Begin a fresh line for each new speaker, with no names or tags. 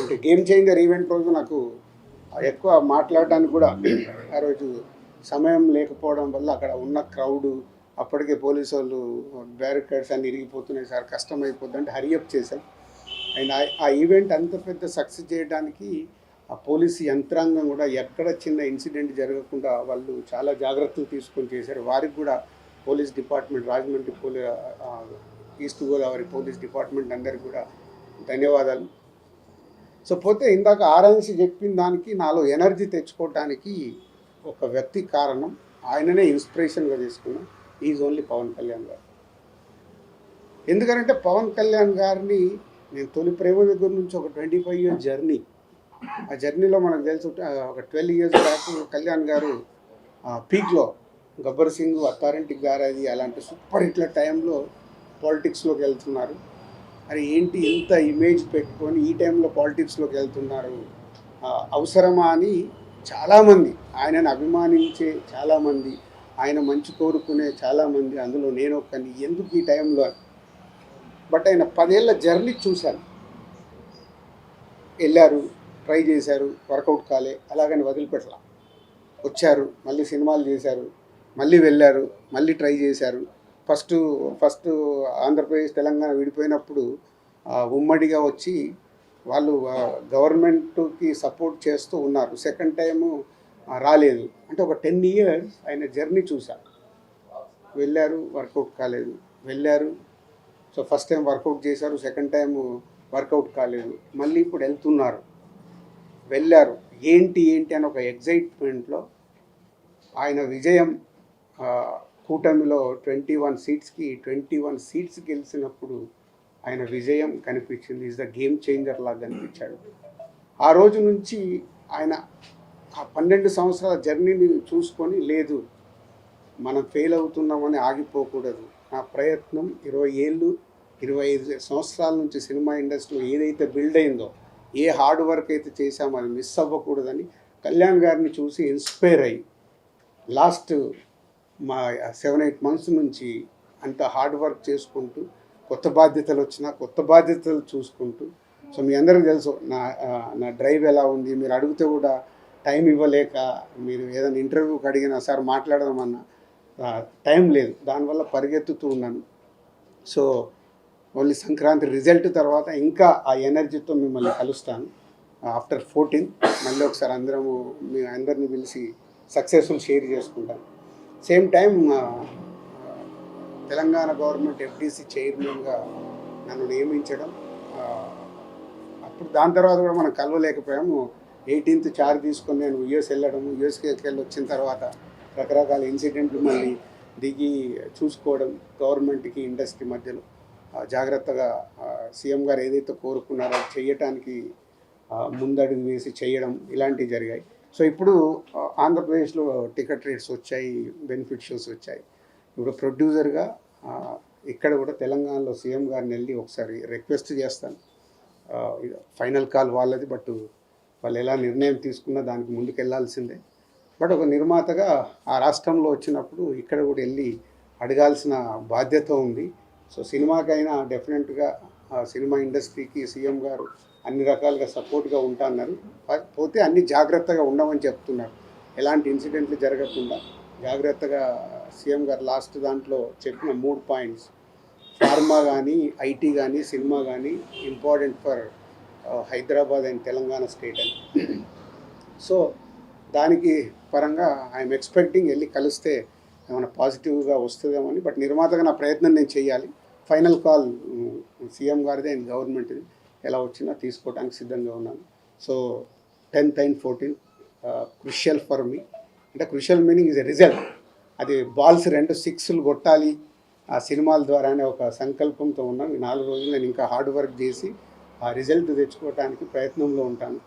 అంటే game changer event రోజు నాకు ఎక్కువ మాట్లాడడానికి కూడా ఆ రోజు సమయం లేకపోవడం వల్ల అక్కడ ఉన్న క్రౌడ్ అప్పటికే పోలీసు వాళ్ళు బ్యారికేడ్స్ అన్ని ఇరిగిపోతున్నాయి సార్, కష్టం అయిపోద్ది అంటే హరియప్ చేశాం. అండ్ ఆ ఈవెంట్ అంత పెద్ద సక్సెస్ చేయడానికి ఆ పోలీసు యంత్రాంగం కూడా ఎక్కడ చిన్న ఇన్సిడెంట్ జరగకుండా వాళ్ళు చాలా జాగ్రత్తలు తీసుకొని చేశారు. వారికి కూడా police department, Rajahmundry east Godavari police department అందరికి కూడా ధన్యవాదాలు. సో పోతే ఇందాక ఆర్ఎన్సీ చెప్పిన దానికి నాలో ఎనర్జీ తెచ్చుకోవడానికి ఒక వ్యక్తి కారణం, ఆయననే ఇన్స్పిరేషన్గా తీసుకున్నా. ఈజ్ ఓన్లీ పవన్ కళ్యాణ్ గారు. ఎందుకంటే పవన్ కళ్యాణ్ గారిని నేను తొలి ప్రేమ దగ్గర నుంచి ఒక 25 ఇయర్స్ జర్నీ, ఆ జర్నీలో మనకు తెలుసు ఒక 12 ఇయర్స్ బ్యాక్ కళ్యాణ్ గారు పీక్లో గబ్బర్ సింగ్, అత్తారింటికి గారది అలాంటి సూపర్ హిట్ల టైంలో పాలిటిక్స్లోకి వెళ్తున్నారు. అది ఏంటి ఇంత ఇమేజ్ పెట్టుకొని ఈ టైంలో పాలిటిక్స్లోకి వెళ్తున్నారు, అవసరమా అని చాలామంది, ఆయనను అభిమానించే చాలామంది, ఆయన మంచి కోరుకునే చాలామంది, అందులో నేను ఒక్కని, ఎందుకు ఈ టైంలో. బట్ ఆయన 10 ఏళ్ళ జర్నీ చూశాను. వెళ్ళారు, ట్రై చేశారు, వర్కౌట్ కాలే, అలాగని వదిలిపెట్టలా. వచ్చారు, మళ్ళీ సినిమాలు చేశారు, మళ్ళీ వెళ్ళారు, మళ్ళీ ట్రై చేశారు. ఫస్ట్ ఆంధ్రప్రదేశ్ తెలంగాణ విడిపోయినప్పుడు ఉమ్మడిగా వచ్చి వాళ్ళు గవర్నమెంట్కి సపోర్ట్ చేస్తూ ఉన్నారు. సెకండ్ టైము రాలేదు. అంటే ఒక 10 ఇయర్స్ ఆయన జర్నీ చూశారు. వెళ్ళారు, వర్కౌట్ కాలేదు, వెళ్ళారు. సో ఫస్ట్ టైం వర్కౌట్ చేశారు, సెకండ్ టైం వర్కౌట్ కాలేదు, మళ్ళీ ఇప్పుడు వెళ్తున్నారు, వెళ్ళారు. ఏంటి అని ఒక ఎగ్జైట్మెంట్లో ఆయన విజయం, కూటమిలో 21 సీట్స్ గెలిచినప్పుడు ఆయన విజయం కనిపించింది. ఈజ్ ద గేమ్ చేంజర్ లాగా కనిపించాడు. ఆ రోజు నుంచి ఆయన ఆ 12 సంవత్సరాల జర్నీని చూసుకొని, లేదు మనం ఫెయిల్ అవుతున్నామని ఆగిపోకూడదు, నా ప్రయత్నం 25 సంవత్సరాల నుంచి సినిమా ఇండస్ట్రీలో ఏదైతే బిల్డ్ అయిందో, ఏ హార్డ్ వర్క్ అయితే చేశామో అది మిస్ అవ్వకూడదని కళ్యాణ్ గారిని చూసి ఇన్స్పైర్ అయ్యి లాస్ట్ 7-8 మంత్స్ నుంచి అంత హార్డ్ వర్క్ చేసుకుంటూ, కొత్త బాధ్యతలు వచ్చినా కొత్త బాధ్యతలు చూసుకుంటూ. సో మీ అందరికీ తెలుసు నా డ్రైవ్ ఎలా ఉంది. మీరు అడిగితే కూడా టైం ఇవ్వలేక, మీరు ఏదైనా ఇంటర్వ్యూకి అడిగినా సార్ మాట్లాడదామన్నా టైం లేదు, దానివల్ల పరిగెత్తుతూ ఉన్నాను. సో ఓన్లీ సంక్రాంతి రిజల్ట్ తర్వాత ఇంకా ఆ ఎనర్జీతో మిమ్మల్ని కలుస్తాను. ఆఫ్టర్ 14 మళ్ళీ ఒకసారి మీ అందరిని పిలిచి సక్సెస్ఫుల్ షేర్ చేసుకుంటాను. Same time Telangana government FDC చైర్మన్గా నన్ను నియమించడం, అప్పుడు దాని తర్వాత కూడా మనం కలవలేకపోయాము. 18th చార్జ్ తీసుకొని నేను యూఎస్ వెళ్ళడం, యూఎస్కి వెళ్ళి వచ్చిన తర్వాత రకరకాల ఇన్సిడెంట్లు మళ్ళీ దిగి చూసుకోవడం, గవర్నమెంట్కి ఇండస్ట్రీ మధ్యలో జాగ్రత్తగా సీఎం గారు ఏదైతే కోరుకున్నారో అది చేయటానికి ముందడుగు వేసి చేయడం, ఇలాంటివి జరిగాయి. సో ఇప్పుడు ఆంధ్రప్రదేశ్లో టికెట్ రేట్స్ వచ్చాయి, బెనిఫిట్ షోస్ వచ్చాయి. ఇప్పుడు ప్రొడ్యూసర్గా ఇక్కడ కూడా తెలంగాణలో సీఎం గారిని వెళ్ళి ఒకసారి రిక్వెస్ట్ చేస్తాను. ఫైనల్ కాల్ వాళ్ళది, బట్ వాళ్ళు ఎలా నిర్ణయం తీసుకున్నా దానికి ముందుకు వెళ్ళాల్సిందే. బట్ ఒక నిర్మాతగా ఆ రాష్ట్రంలో వచ్చినప్పుడు ఇక్కడ కూడా వెళ్ళి అడగాల్సిన బాధ్యత ఉంది. సో సినిమాకైనా డెఫినెట్గా సినిమా ఇండస్ట్రీకి సీఎం గారు అన్ని రకాలుగా సపోర్ట్గా ఉంటా అన్నారు. పోతే అన్ని జాగ్రత్తగా ఉండమని చెప్తున్నారు. ఎలాంటి ఇన్సిడెంట్లు జరగకుండా జాగ్రత్తగా సీఎం గారు లాస్ట్ దాంట్లో చెప్పిన 3 పాయింట్స్, ఫార్మా కానీ, ఐటీ కానీ, సినిమా కానీ important for Hyderabad and Telangana state అని. సో దానికి పరంగా ఐఎమ్ ఎక్స్పెక్టింగ్ వెళ్ళి కలిస్తే ఏమైనా పాజిటివ్గా వస్తుందేమని. బట్ నిర్మాతగా నా ప్రయత్నం నేను చేయాలి. ఫైనల్ కాల్ సీఎం గారిదే అండ్ గవర్నమెంట్ది, ఎలా వచ్చినా తీసుకోవడానికి సిద్ధంగా ఉన్నాను. So 10th and 14th crucial for me. అంటే crucial meaning is a result. అది బాల్స్ 2 6లు కొట్టాలి ఆ సినిమాల ద్వారా అనే ఒక సంకల్పంతో ఉన్నాను. ఈ 4 రోజులు నేను ఇంకా హార్డ్ వర్క్ చేసి ఆ రిజల్ట్ తెచ్చుకోవడానికి ప్రయత్నంలో ఉంటాను.